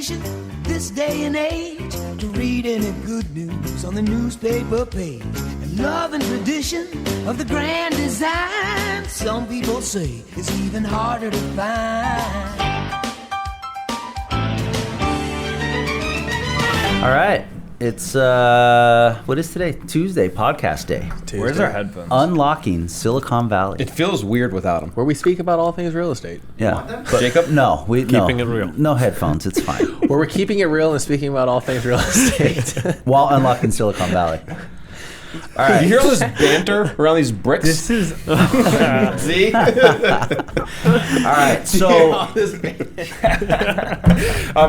tradition this day and age to read any good news on the newspaper page. And love and tradition of the grand design, some people say, is even harder to find. All right. It's, what is today? Tuesday, podcast day. Tuesday. Where's our headphones? Unlocking Silicon Valley. It feels weird without them. Where we speak about all things real estate. Yeah. Jacob? No. Keeping it real. No headphones. It's fine. Where we're keeping it real and speaking about all things real estate. While unlocking Silicon Valley. All right. You hear all this banter around these bricks? This is See? All right. So I'm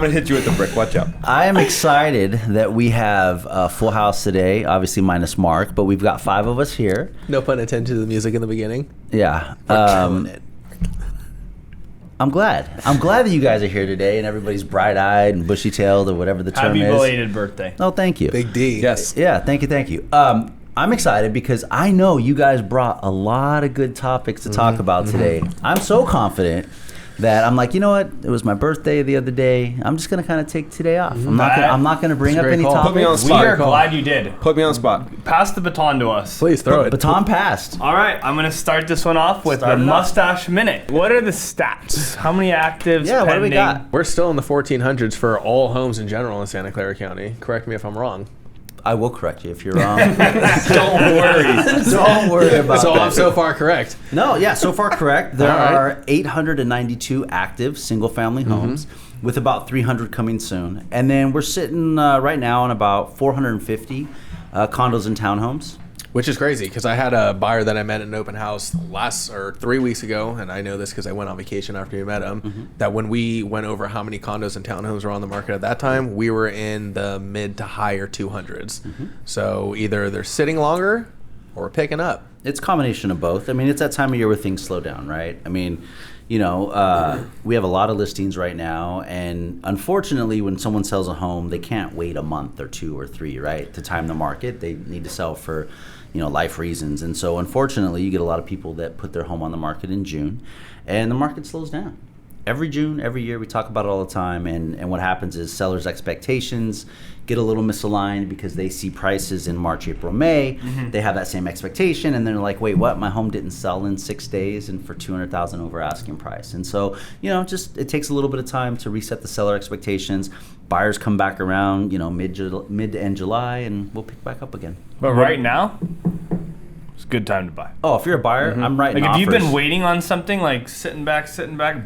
going to hit you with the brick. Watch out. I am excited that we have a full house today, obviously minus Mark, but we've got 5 of us here. No pun intended to the music in the beginning. Yeah. Killing it. I'm glad. I'm glad that you guys are here today and everybody's bright-eyed and bushy-tailed or whatever the term Happy is. belated birthday. Oh, thank you. Big D. Yes. Yeah, thank you. I'm excited because I know you guys brought a lot of good topics to talk about today. I'm so confident that I'm like, you know what? It was my birthday the other day. I'm just going to kind of take today off. I'm not going to bring up great any call. topics. Put me on the We spot. are glad you did. Put me on the spot. Pass the baton to us. Please throw it. Baton passed. All right, I'm going to start this one off with Start the it off. mustache minute. What are the stats? How many actives Yeah, pending? what do we got? We're still in the 1400s for all homes in general in Santa Clara County. Correct me if I'm wrong. I will correct you if you're wrong. Don't worry. Don't worry about So that. I'm so far correct. No, yeah, so far correct. There All right. are 892 active single-family homes with about 300 coming soon. And then we're sitting right now on about 450 condos and townhomes. Which is crazy because I had a buyer that I met at an open house 3 weeks ago, and I know this because I went on vacation after we met him, that when we went over how many condos and townhomes were on the market at that time, we were in the mid to higher 200s. So either they're sitting longer or we're picking up. It's a combination of both. I mean, it's that time of year where things slow down, right? I mean, you know, we have a lot of listings right now, and unfortunately, when someone sells a home, they can't wait a month or 2 or 3, right, to time the market. They need to sell for, you know, life reasons. And so, unfortunately, you get a lot of people that put their home on the market in June, and the market slows down. Every June, every year, we talk about it all the time, and what happens is sellers' expectations get a little misaligned because they see prices in March, April, May. They have that same expectation, and they're like, wait, what? My home didn't sell in 6 days and for $200,000 over asking price. And so, you know, just it takes a little bit of time to reset the seller expectations. Buyers come back around, you know, mid to end July, and we'll pick back up again. But right now, it's a good time to buy. Oh, if you're a buyer, I'm writing Like if you've offers. been waiting on something, like sitting back,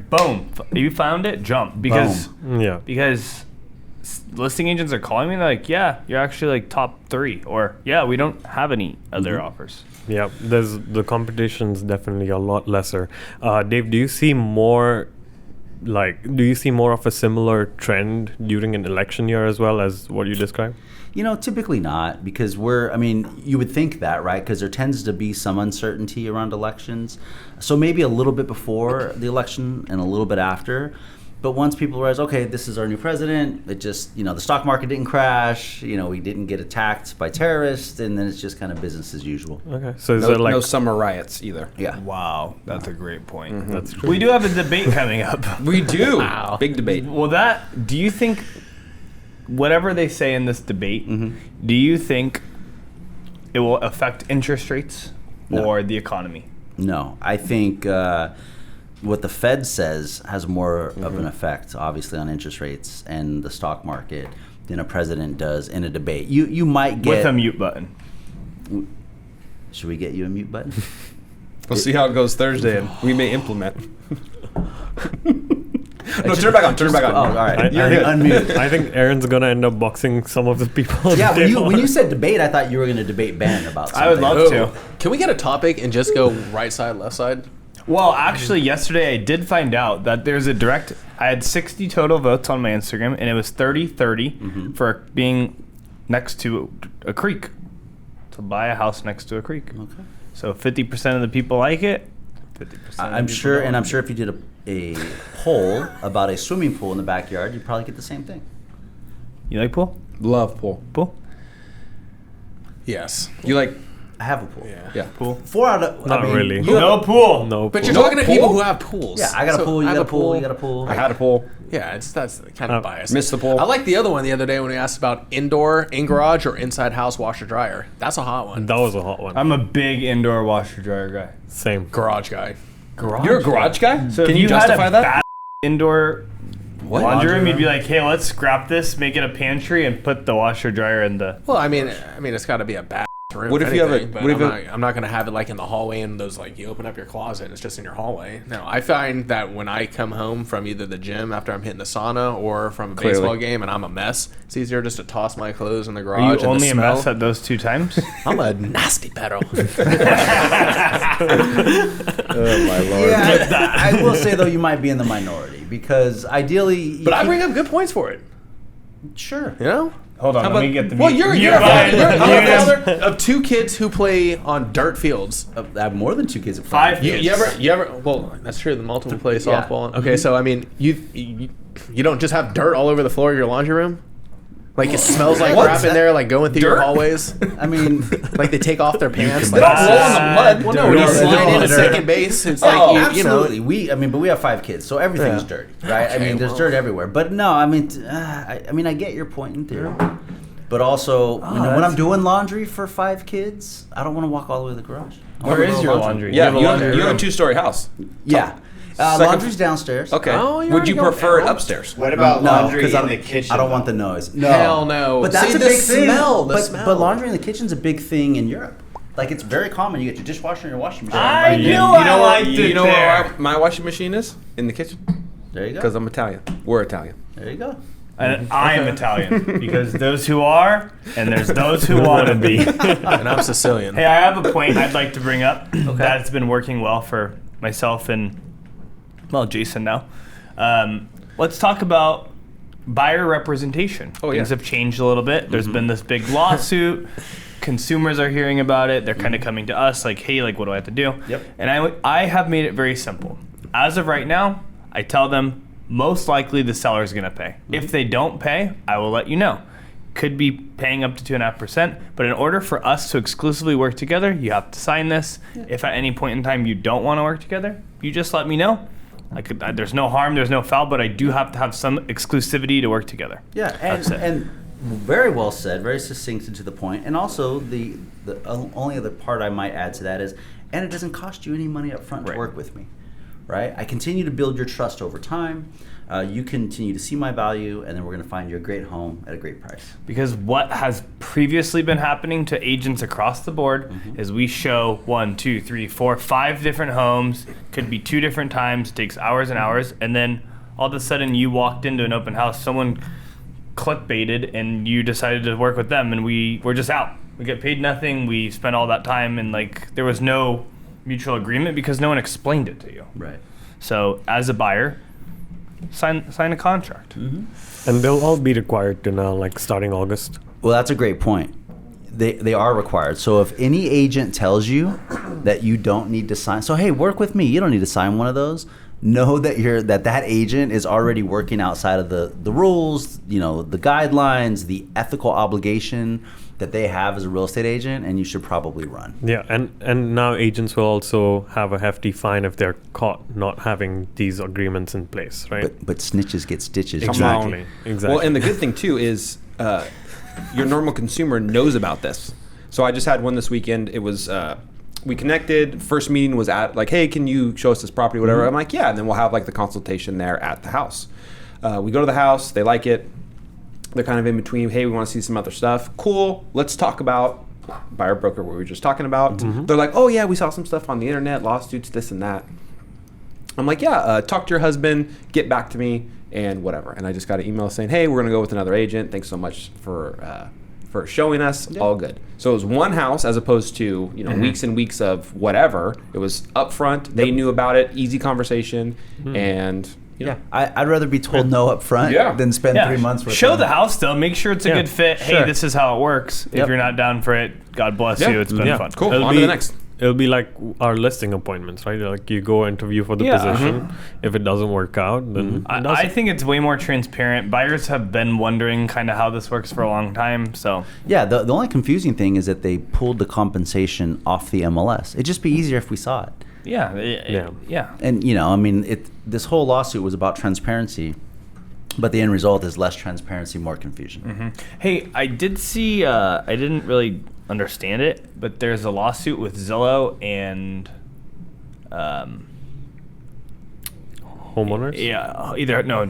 boom, you found it, jump. Because listing agents are calling me, they're like, yeah, you're actually like top 3, or yeah, we don't have any other offers. Yeah, the competition's definitely a lot lesser. Dave, do you see more of a similar trend during an election year as well as what you described? You know, typically not, because you would think that, right? Because there tends to be some uncertainty around elections. So maybe a little bit before the election and a little bit after. But once people realize, okay, this is our new president, it just, you know, the stock market didn't crash, you know, we didn't get attacked by terrorists, and then it's just kind of business as usual. Okay, so is there like No summer riots either. Yeah. Wow, that's a great point. That's true. We do have a debate coming up. We do. Big debate. Well, do you think, whatever they say in this debate, do you think it will affect interest rates or the economy? No, I think what the Fed says has more of an effect, obviously, on interest rates and the stock market than a president does in a debate. You might get... With a mute button. Should we get you a mute button? We'll see how it goes Thursday, and we may implement. No, turn it back on. Turn it back on. Oh, all right. You're You're unmuted. I think Aaron's gonna end up boxing some of the people. Yeah, when you said debate, I thought you were going to debate Ben about something. I would love to. Can we get a topic and just go right side, left side? Well, actually, yesterday I did find out that there's I had 60 total votes on my Instagram, and it was 30-30 for being next to a creek. To buy a house next to a creek. Okay. So 50% of the people like it, 50% I'm sure if you did a poll about a swimming pool in the backyard, you'd probably get the same thing. You like pool? Love pool. Pool? Yes. You like I have a pool. Yeah. Pool. 4 out of Not really. No pool. No. But pool. you're talking to pool? people who have pools. Yeah, I got a So pool. You I got have a pool. You got a pool. I had a pool. Yeah, that's kind of biased. Missed the pool. I like the other one the other day when we asked about indoor, in garage, or inside house washer dryer. That's a hot one. That was a hot one. I'm a big indoor washer dryer guy. Same. Garage guy. You're a garage guy? So Can if you had justify a that? bad indoor laundry room, you'd be like, hey, let's scrap this, make it a pantry, and put the washer dryer in the. Well, I mean, it's got to be a bad room. What if you have a- anything, but what if I'm not going to have it like in the hallway and those like you open up your closet and it's just in your hallway. No, I find that when I come home from either the gym after I'm hitting the sauna or from a Clearly. baseball game and I'm a mess, it's easier just to toss my clothes in the garage. Are you and the only a smell. mess at those 2 times? I'm a nasty pedo. Oh my lord. Yeah, I will say though, you might be in the minority because ideally. you But I keep- bring up good points for it. Sure. You know. Hold on, let me get the. Well, mute. you're Mute a button. father, Mute. father of 2 kids who play on dirt fields. I have more than 2 kids. At 5 You, kids. you ever? Well, that's true. The multiple play Yeah. softball. Okay, so I mean, you don't just have dirt all over the floor of your laundry room. Like it smells like What? crap in there, like going through your Dirt? hallways. I mean, Like they take off their pants. They Like, don't roll in the mud. well, no, when you Dirt. slide into Dirt. second base, it's Oh, like you know. absolutely. But we have 5 kids, so everything's Yeah. dirty, right? I Okay, mean, there's well. dirt everywhere. But no, I mean, I get your point in theory. But also, when I'm doing laundry for 5 kids, I don't want to walk all the way to the garage. I wanna Where go is to your laundry. laundry? Yeah, You have a laundry you have room. a 2-story house. Yeah. Second- Laundry's downstairs. Okay. Oh, you're Would you already prefer going it down. upstairs? What about No, laundry because in the kitchen? I don't want though? the noise. No. Hell no. But that's See, a the big smell, thing. the but, smell. but laundry in the kitchen's a big thing in Europe. Like it's very common. You get your dishwasher and your washing machine. I Right knew there. I liked it You know there. where my washing machine is? In the kitchen. There you go. Because I'm Italian. We're Italian. There you go. And I'm Italian because those who are and there's those who want to be. And I'm Sicilian. Hey, I have a point I'd like to bring up that's been working well for myself and, well, Jason now. Let's talk about buyer representation. Oh, yeah. Things have changed a little bit. There's been this big lawsuit. Consumers are hearing about it. They're kind of coming to us like, hey, like, what do I have to do? Yep. And I have made it very simple. As of right now, I tell them most likely the seller is going to pay. If they don't pay, I will let you know. Could be paying up to 2.5%, but in order for us to exclusively work together, you have to sign this. If at any point in time you don't want to work together, you just let me know. There's no harm, there's no foul, but I do have to have some exclusivity to work together. Yeah, That's it. and very well said, very succinct and to the point. And also the only other part I might add to that is, and it doesn't cost you any money up front to Right. work with me, right? I continue to build your trust over time. You continue to see my value, and then we're going to find you a great home at a great price. Because what has previously been happening to agents across the board is we show 1, 2, 3, 4, 5 different homes, could be 2 different times, takes hours and hours, and then all of a sudden you walked into an open house, someone clickbaited, and you decided to work with them, and we're just out. We get paid nothing, we spent all that time, and like there was no mutual agreement because no one explained it to you. Right. So as a buyer, sign a contract. And they'll all be required to now, like starting August. Well, that's a great point. They are required. So if any agent tells you that you don't need to sign, so hey, work with me. You don't need to sign one of those. Know that that agent is already working outside of the rules, the guidelines, the ethical obligation that they have as a real estate agent, and you should probably run. Yeah, and now agents will also have a hefty fine if they're caught not having these agreements in place, right? But snitches get stitches. Exactly. Exactly. Well, and the good thing too is your normal consumer knows about this. So I just had one this weekend. It was we connected. First meeting was at like, hey, can you show us this property, whatever. I'm like, yeah, and then we'll have like the consultation there at the house. We go to the house. They like it. They're kind of in between. Hey, we want to see some other stuff. Cool. Let's talk about buyer broker, what we were just talking about. They're like, oh yeah, we saw some stuff on the internet, lawsuits, this and that. I'm like, yeah, talk to your husband, get back to me, and whatever. And I just got an email saying, hey, we're gonna go with another agent. Thanks so much for showing us. All good. So it was one house as opposed to weeks and weeks of whatever. It was upfront. They knew about it. Easy conversation, and Yeah, I'd rather be told no up front than spend 3 months with Show them. the house though. Make sure it's a good fit. Hey, this is how it works. If you're not down for it, God bless you. It's been fun. Cool. On to the next. It'll be like our listing appointments, right? Like you go interview for the position. If it doesn't work out, then I think it's way more transparent. Buyers have been wondering kind of how this works for a long time. So Yeah, the only confusing thing is that they pulled the compensation off the MLS. It'd just be easier if we saw it. yeah. And I mean, this whole lawsuit was about transparency, but the end result is less transparency, more confusion. Hey, I did see. I didn't really understand it, but there's a lawsuit with Zillow and homeowners. Yeah,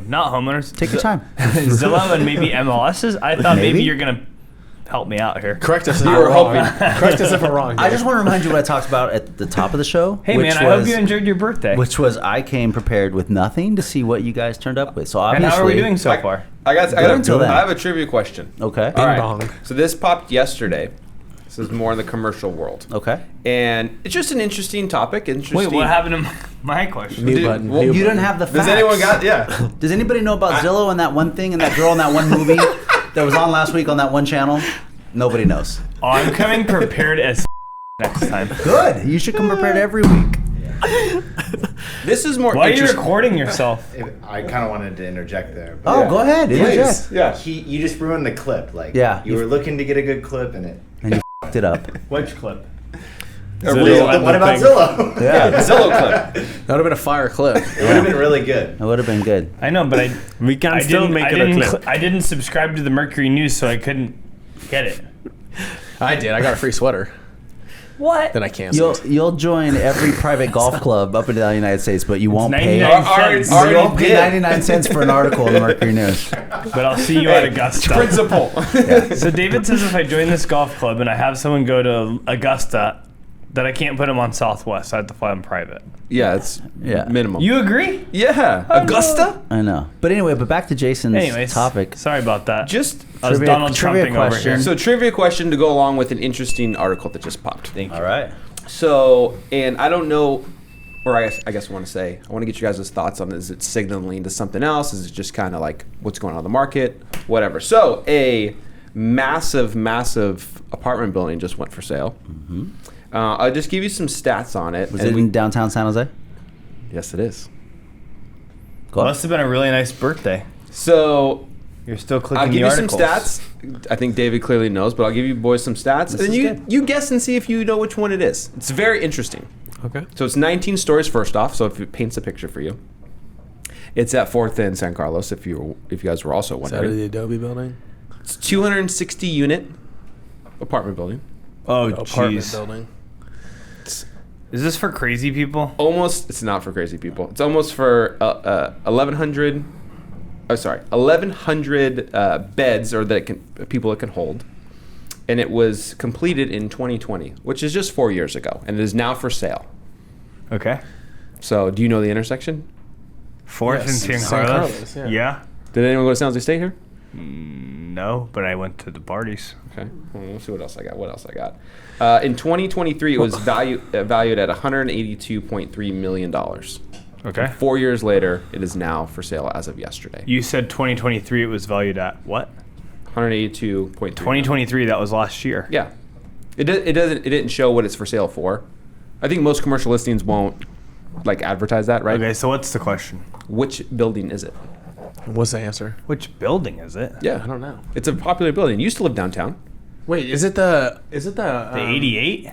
not homeowners. Take your time. Zillow and maybe MLSs. I thought maybe Maybe? you're gonna help me out here. Correct us if we're wrong. Correct us if we're wrong. I just want to remind you what I talked about at the top of the show. Hey which man, I hope was- you enjoyed your birthday. Which was I came prepared with nothing to see what you guys turned up with. So and obviously, how are we doing so far? I until then. have a trivia question. Okay. All right. dong. So this popped yesterday. This is more in the commercial world. Okay. And it's just an interesting topic. Interesting. Wait, what happened to my question? Mute Dude, button. well, mute You button. don't have the facts. Does anyone got? Yeah. Does anybody know about Zillow and that one thing and that girl in that one movie that was on last week on that one channel? Nobody knows. Oh, I'm coming prepared as next time. Good. You should come prepared every week. This is more Why are you interesting. recording yourself? I kind of wanted to interject there. Oh, go ahead. Interject. Please. Yeah. You just ruined the clip. Like, Yeah. you were looking to get a good clip in it. And you f***ed it up. Which clip? Zillow. What about Zillow? Yeah. Zillow clip. That would have been a fire clip. It would have been really good. That would have been good. I know, but We can I still didn't, make I it a didn't clip. I didn't subscribe to the Mercury News, so I couldn't get it. I did. I got a free sweater. What? Then I canceled. You'll join every private golf club up and down the United States, but you won't pay. 99 cents. Already You won't pay did. 99 cents for an article in the Mercury News. But I'll see you at Augusta. Principle. So David says if I join this golf club and I have someone go to Augusta, that I can't put them on Southwest. I have to fly them private. Yeah, it's minimum. You agree? Yeah. Oh, Augusta? I know. But anyway, back to Jason's Anyways, topic. Sorry about that. Just I was trivia- Donald trivia Trumping over question. here. so trivia question to go along with an interesting article that just popped. Thank you. All right. So, and I don't know, or I guess I want to get you guys' thoughts on it. Is it signaling to something else? Is it just kind of like what's going on in the market? Whatever. So, a massive apartment building just went for sale. I'll just give you some stats on it. Was and it in downtown San Jose? Yes, it is. Go Must have been a really nice birthday. So, You're still clicking I'll give the you articles. some stats. I think David clearly knows, but I'll give you boys some stats. This and is you good. you guess and see if you know which one it is. It's very interesting. Okay. So it's 19 stories first off, so if it paints a picture for you. It's at 4th and San Carlos, if you guys were also Is that wondering. the Adobe building? It's 260 unit apartment building. Oh, Apartment jeez. building. Is this for crazy people? Almost, it's not for crazy people. It's almost for 1,100 beds or people it can hold. And it was completed in 2020, which is just 4 years ago, and it is now for sale. Okay. So, do you know the intersection? Fourth Yes, and San San Carlos. Carlos, yeah. Yeah. Did anyone go to San Jose State here? No, but I went to the parties. Okay. Let's see what else I got. In 2023, it was valued at $182.3 million. Okay. 4 years later, it is now for sale as of yesterday. You said 2023 it was valued at what? 182.3. 2023, that was last year. Yeah. It didn't show what it's for sale for. I think most commercial listings won't advertise that, right? Okay, so what's the question? Which building is it? What's the answer? Which building is it? Yeah. I don't know. It's a popular building. You used to live downtown. Wait, is it the The 88?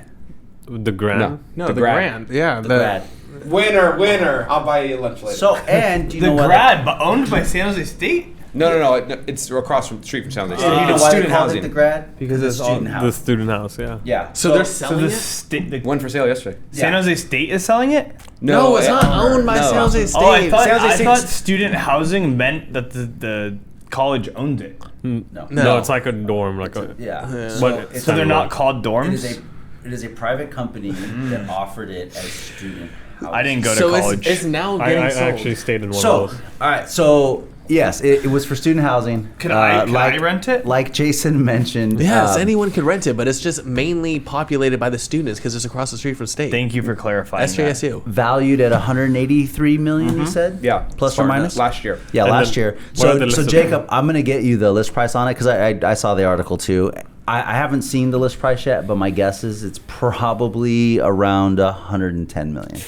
The Grand. No, The the Grand. Grand. Yeah, the Grad. Winner. I'll buy you lunch later. So, and do you The know what? grad, but owned by San Jose State? No. It's across from the street from San Jose State. Do you know It's why student they called housing. it the grad? Because it's all- student The house. student house, yeah. Yeah. So they're So selling the it? state, the Went for sale yesterday. San Jose State is selling it? No, it's not owned by San Jose State. Oh, I thought, San Jose I thought State's- student housing meant that the college owned it. No, it's like a dorm, like a. Yeah. But it's So they're a- not called It dorms? is a private company that offered it as student housing. I didn't go to So college. it's now I getting sold. actually stayed in one So, of those. all right. So Yes, it was for student housing. Could I rent it? Like Jason mentioned. Yes, anyone could rent it, but it's just mainly populated by the students because it's across the street from state. Thank you for clarifying. SJSU. Valued at 183 million, you said? Yeah. Plus or minus? Last year. Yeah, And last then year. what are the So list of- Jacob, I'm going to get you the list price on it because I saw the article too. I haven't seen the list price yet, but my guess is it's probably around 110 million.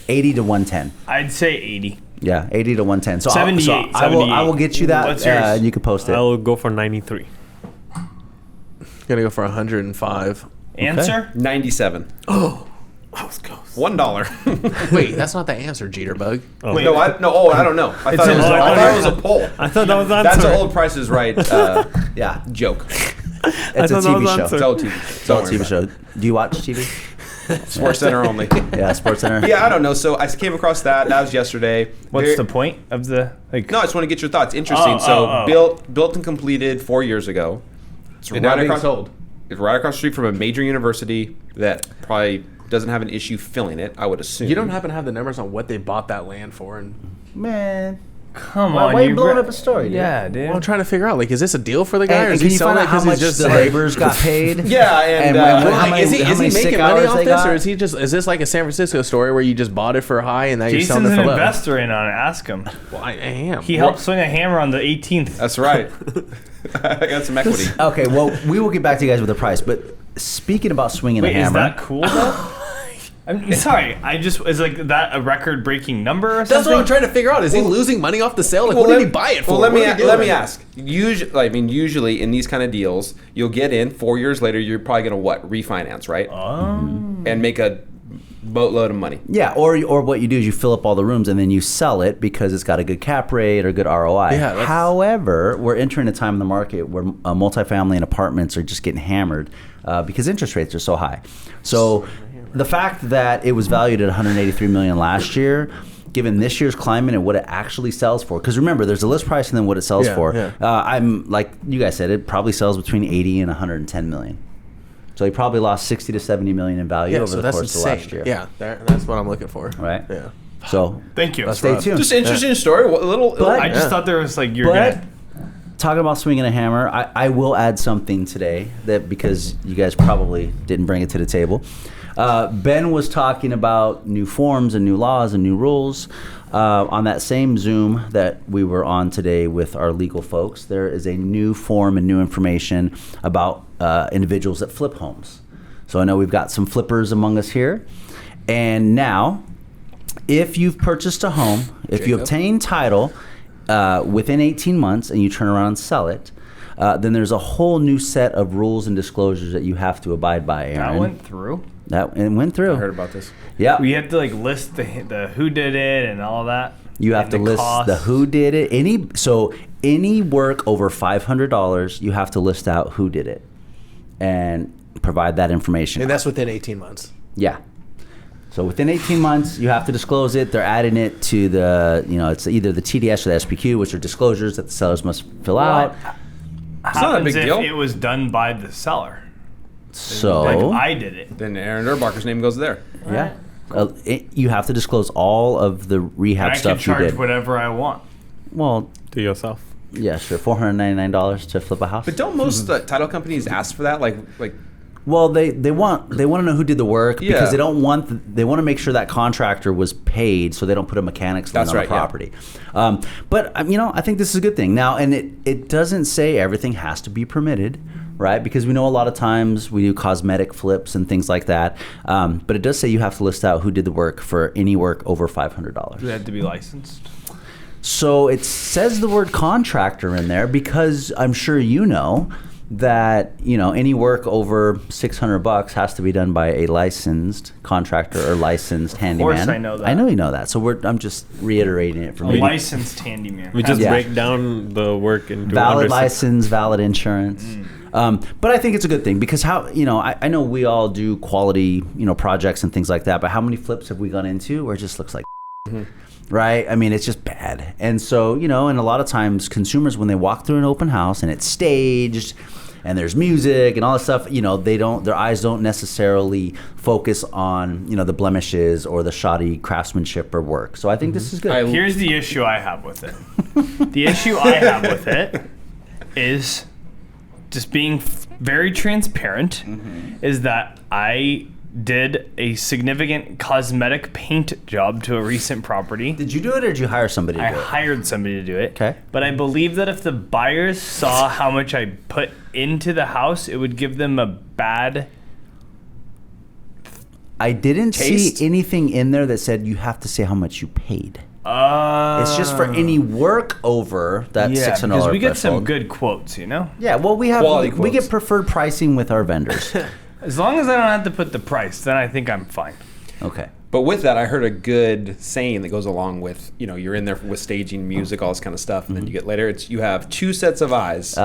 80 to 110. I'd say 80. Yeah, 80 to 110. So 78, I will get you that. What's yours? And you can post it. I'll go for 93. Gonna go for 105. Answer? 97. Oh, that was close. $1. Wait, that's not the answer, Jeterbug. Oh. Wait. No, I don't know. I thought it was. says- I thought it was a poll. I thought that was the That's answer. an old Price is Right Yeah, joke. it's a thought that TV was show. answer. It's all TV. It's all a TV show. Do you watch TV? Sports Center only. Yeah, Sports Center. Yeah, I don't know. So I came across that. That was yesterday. What's Very- the point of the like? No, I just want to get your thoughts. Interesting. Oh. Built and completed 4 years ago. It's And now right being across. sold. It's right across the street from a major university that probably doesn't have an issue filling it. I would assume. You don't happen to have the numbers on what they bought that land for, and Man. Come Why on, are you blowing re- up a story, dude? Yeah, dude. well, I'm trying to figure out, like, is this a deal for the guy, or And is can he you selling find it out how because much he's just the like? laborers got paid? Yeah, and, how many- Is he how many making sick money hours off they this, got? or is this like a San Francisco story where you just bought it for high and now you're selling Jason's it an for low? investor in on it. Ask him. Well, I am. He helped swing a hammer on the 18th. That's right. I got some equity. Okay, well, we will get back to you guys with the price, but speaking about swinging Wait, a is hammer. that cool though? I'm sorry. I just is like that a record-breaking number or That's something? what I'm trying to figure out. Is he losing money off the sale? Like, Well, what did let- he buy it for? Well, let What are we me doing? ask. Usually in these kind of deals, you'll get in 4 years later. You're probably gonna refinance, right? And make a boatload of money. Yeah, or what you do is you fill up all the rooms and then you sell it because it's got a good cap rate or good ROI. Yeah, that's- However, we're entering a time in the market where multifamily and apartments are just getting hammered because interest rates are so high. So the fact that it was valued at 183 million last year, given this year's climate and what it actually sells for, because remember, there's a list price and then what it sells Yeah, for. yeah. I'm like you guys said, it probably sells between 80 and 110 million. So he probably lost 60 to 70 million in value Yeah, over so the that's course insane. of last year. Yeah, that's what I'm looking for. Right. Yeah. So Thank you. stay tuned. Just interesting story. A little. But- I just Yeah. thought there was like you're But gonna. talking about swinging a hammer, I will add something today that because you guys probably didn't bring it to the table. Ben was talking about new forms and new laws and new rules. On that same Zoom that we were on today with our legal folks, there is a new form and new information about individuals that flip homes. So I know we've got some flippers among us here. And now, if you've purchased a home, if you Jacob? obtain title within 18 months and you turn around and sell it, then there's a whole new set of rules and disclosures that you have to abide by, Aaron. That went through. It went through. I heard about this. Yeah. We have to like list the who did it and all that. You have and to the list costs. the who did it. Any work over $500, you have to list out who did it and provide that information. And that's within 18 months. Yeah. So within 18 months, you have to disclose it. They're adding it to the, it's either the TDS or the SPQ, which are disclosures that the sellers must fill out. It's not a Happens big if deal. it was done by the seller. So, Like I did it. Then Aaron Urbacher's name goes there. yeah. You have to disclose all of the rehab I can stuff you charge did. whatever I want. Well, To yourself. yeah, sure. $499 to flip a house. But don't most title companies ask for that? Like Well, they want to know who did the work Yeah. because they don't want they want to make sure that contractor was paid, so they don't put a mechanics lien That's on right, the yeah. property. But I think this is a good thing. Now, and it doesn't say everything has to be permitted, right? Because we know a lot of times we do cosmetic flips and things like that. But it does say you have to list out who did the work for any work over $500. Do they have to be licensed? So it says the word contractor in there because I'm sure you know that any work over $600 has to be done by a licensed contractor or licensed handyman. course I know that. I know you know that. So I'm just reiterating it for A me. licensed handyman. We just Yeah. break down the work into Valid under six- license, valid insurance. But I think it's a good thing because I know we all do quality projects and things like that. But how many flips have we gone into where it just looks like right? I mean, it's just bad. And so, and a lot of times consumers, when they walk through an open house and it's staged and there's music and all this stuff, their eyes don't necessarily focus on, the blemishes or the shoddy craftsmanship or work. So I think this is good. Here's the issue I have with it. The issue I have with it is just being very transparent. Is that I did a significant cosmetic paint job to a recent property. Did you do it or did you hire somebody to I do it? hired somebody to do it. Okay. But I believe that if the buyers saw how much I put into the house, it would give them a bad. I didn't Taste? see anything in there that said you have to say how much you paid. It's just for any work over that $600 because we get some threshold. good quotes, you know? Yeah, well, we Quality we quotes. get preferred pricing with our vendors. As long as I don't have to put the price, then I think I'm fine. Okay. But with that, I heard a good saying that goes along with, you're in there with staging, music, all this kind of stuff, and then you get later. It's you have two sets of eyes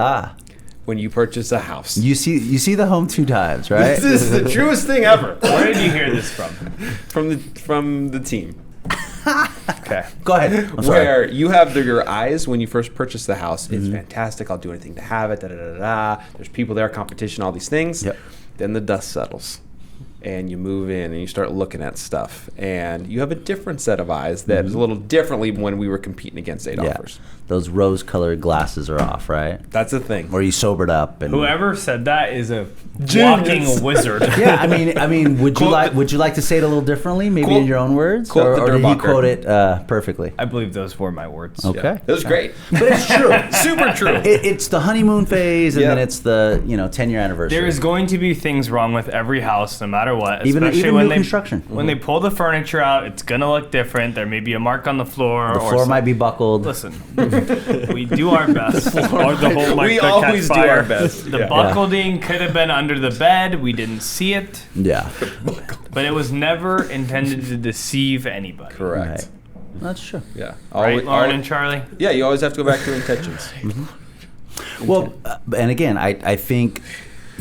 when you purchase a house. You see the home 2 times, right? This is the truest thing ever Where did you hear this from? from the team. Okay. Go ahead. I'm sorry. Where you have your eyes when you first purchase the house. It's fantastic. I'll do anything to have it. Da, da, da, da, da. There's people there, competition, all these things. Yep. Then the dust settles. And you move in and you start looking at stuff. And you have a different set of eyes that is a little differently when we were competing against 8 Yeah. offers. Those rose-colored glasses are off, right? That's the thing. Or you sobered up and Whoever said that is a Genius. walking wizard. Yeah, I mean, would you Quote- would you like to say it a little differently, maybe Quote- in your own words, quote the or did he Durbucker. quote it perfectly? I believe those were my words. Okay, It was great. but it's true. Super true. It's the honeymoon phase, and Yeah. then it's the 10-year anniversary. There is going to be things wrong with every house, no matter what. Even Especially new when they construction. When they pull the furniture out, it's gonna look different. There may be a mark on the floor. The or floor some- might be buckled. Listen, we do our best. Or the whole mic We that catch always do fire. our best. The Yeah. buckling could have been under the bed. We didn't see it, Yeah, but it was never intended to deceive anybody. Correct. right. That's true. Yeah. Right, Lauren and Charlie? Yeah, you always have to go back to intentions. Well, and again, I think,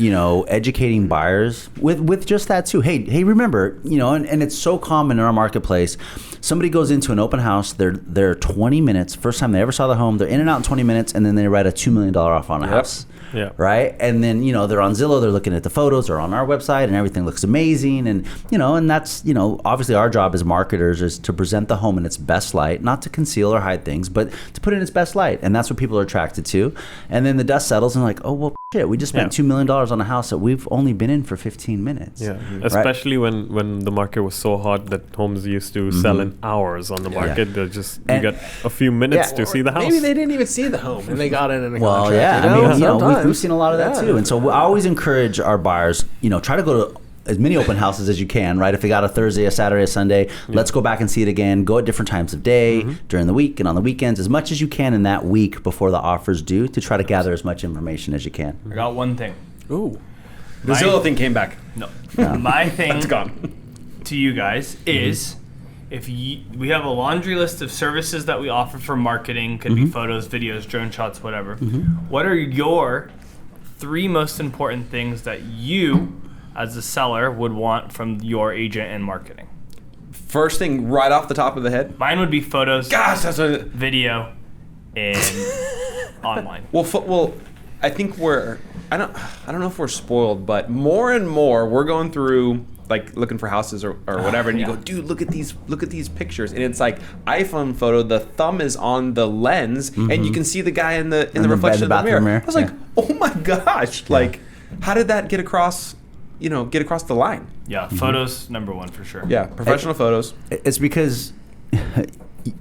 educating buyers with just that too. Hey, remember, and it's so common in our marketplace. Somebody goes into an open house. They're 20 minutes. First time they ever saw the home. They're in and out in 20 minutes, and then they write a $2 million offer on a house. Yeah. Right. And then, they're on Zillow, they're looking at the photos, they're on our website, and everything looks amazing. And, and that's, obviously our job as marketers is to present the home in its best light, not to conceal or hide things, but to put it in its best light. And that's what people are attracted to. And then the dust settles and like, oh, well, shit, we just spent $2 million on a house that we've only been in for 15 minutes. Yeah, Right? especially when the market was so hot that homes used to sell in hours on the market. They're just you And- got a few minutes to see the house. Maybe they didn't even see the home and they got in a Well, contract. yeah, I mean, Sometimes. we've seen a lot of that too, and so I always encourage our buyers, try to go to as many open houses as you can, right? If they got a Thursday, a Saturday, a Sunday, let's go back and see it again. Go at different times of day, during the week and on the weekends, as much as you can in that week before the offer's due, to try to gather as much information as you can. I got one thing. Ooh. The My- Zillow thing came back. No. My thing It's gone. to you guys is we have a laundry list of services that we offer for marketing, could be photos, videos, drone shots, whatever. What are your 3 most important things that you as a seller would want from your agent and marketing? First thing right off the top of the head. Mine would be photos, Gosh, that's what. video, and online. Well, I think I don't know if we're spoiled, but more and more we're going through like looking for houses or whatever, and you go, dude, look at these pictures, and it's like iPhone photo. The thumb is on the lens, and you can see the guy in the reflection of the bathroom mirror. mirror. I was like, oh my gosh, like how did that get across? Get across the line? Yeah, photos number 1 for sure. Yeah, professional photos. It's because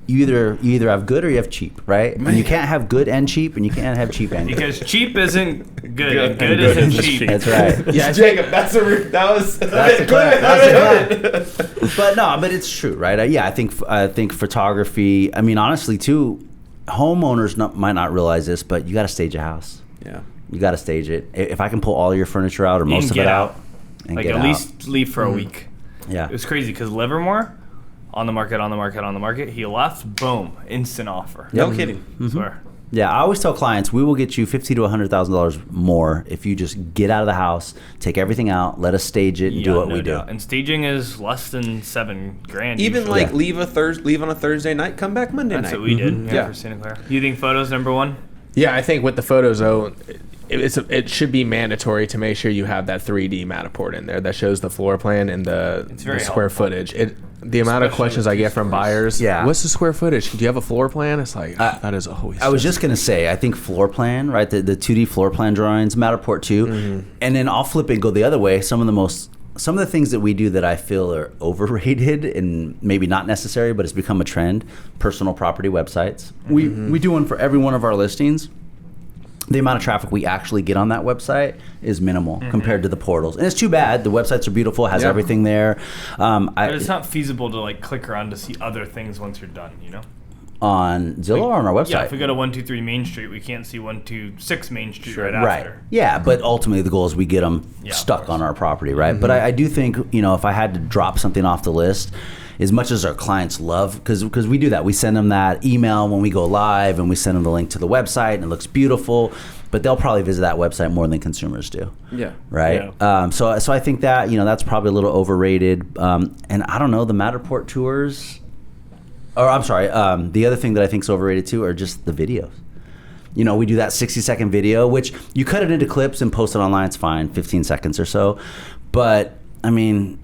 you either have good or you have cheap, right? And you can't have good and cheap, and you can't have cheap and good. Because cheap isn't good, and and good good isn't isn't cheap. cheap. That's right. Yeah, Jacob, that was That's a clap. That's a clap. But no, but it's true, right? I think photography. I mean, honestly, too, homeowners might not realize this, but you got to stage a house. Yeah. You got to stage it. If I can pull all your furniture out or most And of get it out, and Like get at out. least leave for a week. Yeah. It was crazy because Livermore, on the market. He left, boom, instant offer. No kidding. Swear. Yeah, I always tell clients we will get you $50,000 to $100,000 more if you just get out of the house, take everything out, let us stage it, and do what no we do. doubt. And staging is less than $7,000. Even usually. like leave on a Thursday night, come back Monday That's night. what we did. Yeah. For Santa Clara. You think photos number 1? Yeah, I think with the photos though, it should be mandatory to make sure you have that 3D Matterport in there that shows the floor plan and the very square helpful. footage. The amount of Especially questions with I get these from stores. buyers. Yeah. What's the square footage? Do you have a floor plan? It's like that is always. I was just gonna say, I think floor plan, right? The 2D floor plan drawings, Matterport too, and then I'll flip it and go the other way. Some of the things that we do that I feel are overrated and maybe not necessary, but it's become a trend. Personal property websites. We do one for every one of our listings. The amount of traffic we actually get on that website is minimal compared to the portals, and it's too bad. The websites are beautiful, has Yeah. everything there. But it's not feasible to like click around to see other things once you're done, you know? On Zillow or on our website. Yeah, if we go to 123 Main Street, we can't see 126 Main Street right Right. after. Yeah, but ultimately the goal is we get them Yeah, of stuck course. on our property, right? But I do think, if I had to drop something off the list, as much as our clients love, because we do that. We send them that email when we go live, and we send them the link to the website, and it looks beautiful. But they'll probably visit that website more than consumers do. Yeah. Right. So I think that that's probably a little overrated. And I don't know, the Matterport tours. Or I'm sorry. The other thing that I think is overrated too are just the videos. We do that 60-second video, which you cut it into clips and post it online. It's fine, 15 seconds or so. But I mean,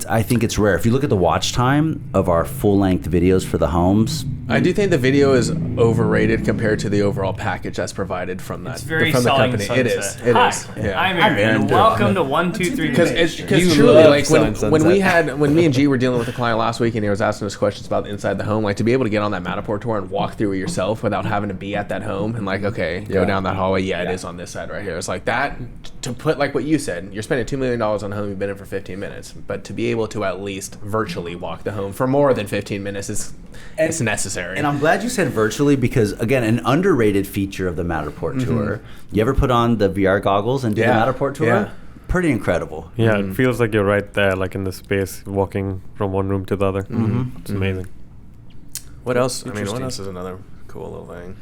I think it's rare. If you look at the watch time of our full-length videos for the homes, I do think the video is overrated compared to the overall package that's provided from that It's very from the selling company. It is. sunset. It Hi, is. Yeah. I'm Aaron, and welcome to 123 Because Main Street. truly, love like when Selling we Sunset. when me and G were dealing with a client last week and he was asking us questions about inside the home, like to be able to get on that Matterport tour and walk through it yourself without having to be at that home and like, okay, go Yeah. down that hallway. Yeah, it is on this side right here. It's like that to put like what you said, you're spending $2 million on a home you've been in for 15 minutes, but to be able to at least virtually walk the home for more than 15 minutes is it's necessary. And I'm glad you said virtually because, again, an underrated feature of the Matterport tour. You ever put on the VR goggles and do Yeah. the Matterport tour? Yeah. Pretty incredible. Yeah, it feels like you're right there, like in the space, walking from one room to the other. It's amazing. What else? I mean, what Interesting. else is another cool little thing?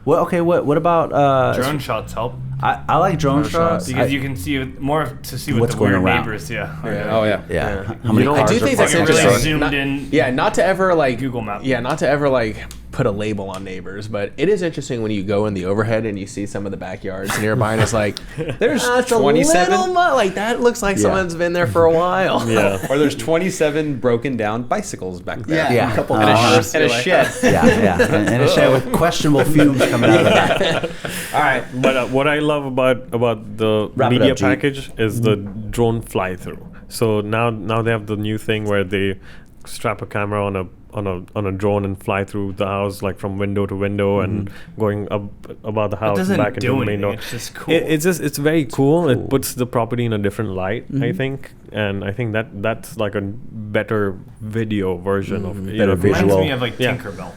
Well, okay. What about Drone shots help I like drone shots because you can see more to see what What's the going weird around. neighbors. Yeah. Oh yeah. Yeah. How many I cars do are think that's parked Like a next to really us? interesting. zoomed Not- in. Yeah, not to ever like Google Map. Yeah, not to ever like put a label on neighbors, but it is interesting when you go in the overhead and you see some of the backyards nearby, and it's like There's that's 27 a little like that looks like Yeah. someone's been there for a while. Yeah. or there's 27 broken down bicycles back there. Yeah. a couple And a cars. And a You're like, shed. Yeah. And a shed with questionable fumes coming out of it. All right. But what I love about the Wrap it media up, G. package is the drone fly through. So now they have the new thing where they strap a camera on a drone and fly through the house like from window to window and going up about the house doesn't back into do the main anything, door. it's just cool. It's very cool. It puts the property in a different light, I think, and I think that's like a better video version of Better if you- visual. Reminds me of like Yeah. Tinkerbell.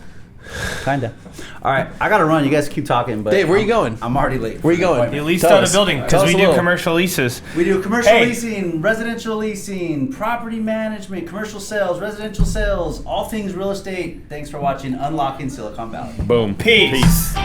Kinda. All right. I gotta run. You guys keep talking. But Dave, where you going? I'm already late. Where you going? Appointment. You leased Tell out us. a building Tell because us we a do little. commercial leases. We do commercial Hey. leasing, residential leasing, property management, commercial sales, residential sales, all things real estate. Thanks for watching Unlocking Silicon Valley. Boom. Peace.